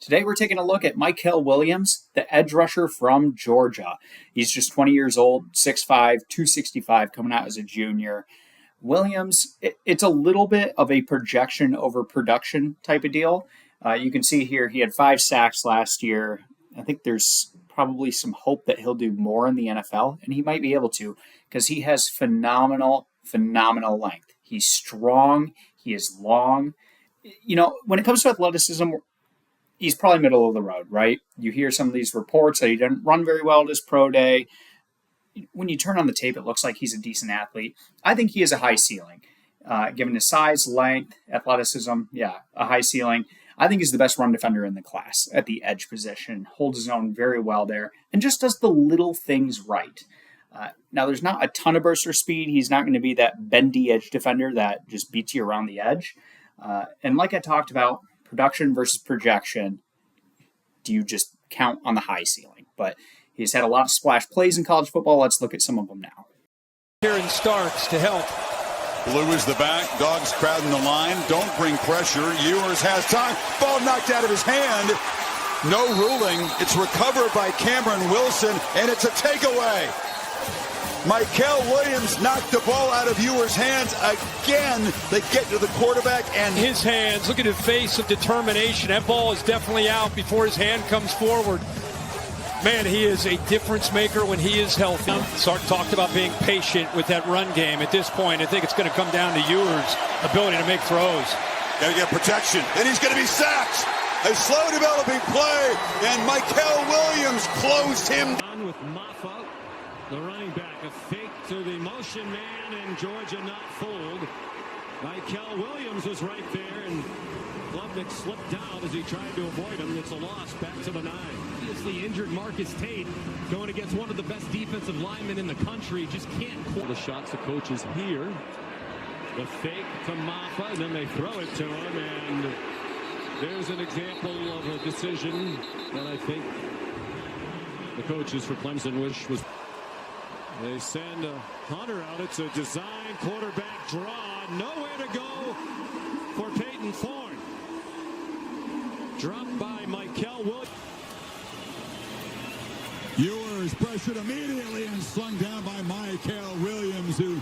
Today we're taking a look at Mykel Williams, the edge rusher from Georgia. He's just 20 years old, 6'5", 265, coming out as a junior. Williams, it's a little bit of a projection over production type of deal. You can see here he had 5 sacks last year. I think there's probably some hope that he'll do more in the NFL, and he might be able to because he has phenomenal length. He's strong. He is long. You know, when it comes to athleticism, he's probably middle of the road, right? You hear some of these reports that he didn't run very well at his pro day. When you turn on the tape, it looks like he's a decent athlete. I think he has a high ceiling. Given his size, length, athleticism, a high ceiling. I think he's the best run defender in the class at the edge position, holds his own very well there, and just does the little things right. Now, there's not a ton of burst or speed. He's not going to be that bendy edge defender that just beats you around the edge. And like I talked about, production versus projection, do you just count on the high ceiling? But he's had a lot of splash plays in college football. Let's look at some of them now. Aaron Starks to help. Blue is the back. Dogs crowding the line. Don't bring pressure. Ewers has time. Ball knocked out of his hand. No ruling. It's recovered by Cameron Wilson, and it's a takeaway. Mykel Williams knocked the ball out of Ewers' hands again. They get to the quarterback and his hands. Look at his face of determination. That ball is definitely out before his hand comes forward. Man, he is a difference maker when he is healthy. Sark talked about being patient with that run game. At this point, I think it's going to come down to Ewers' ability to make throws. Got to get protection, and he's going to be sacked. A slow developing play, and Mykel Williams closed him. On with Maffa, the running back, a fake to the motion man, and Georgia not fooled. Mykel Williams was right there, and Klubnik slipped down as he tried to avoid him. It's a loss back to the 9. Obviously injured Marcus Tate going against one of the best defensive linemen in the country. Just can't. The shots the coaches here. The fake to Maffa, and then they throw it to him, and there's an example of a decision that I think the coaches for Clemson wish was. They send Hunter out. It's a design quarterback draw. Nowhere to go for Peyton Thorne. Dropped by Mykel Williams. Ewers pressured immediately and slung down by Mykel Williams, who...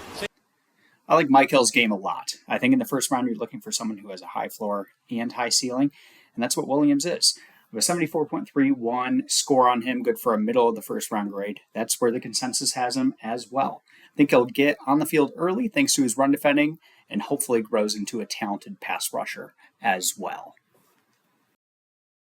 I like Mykel's game a lot. I think in the first round, you're looking for someone who has a high floor and high ceiling, and that's what Williams is. With a 74.31 score on him, good for a middle of the first round grade. That's where the consensus has him as well. I think he'll get on the field early thanks to his run defending, and hopefully grows into a talented pass rusher as well.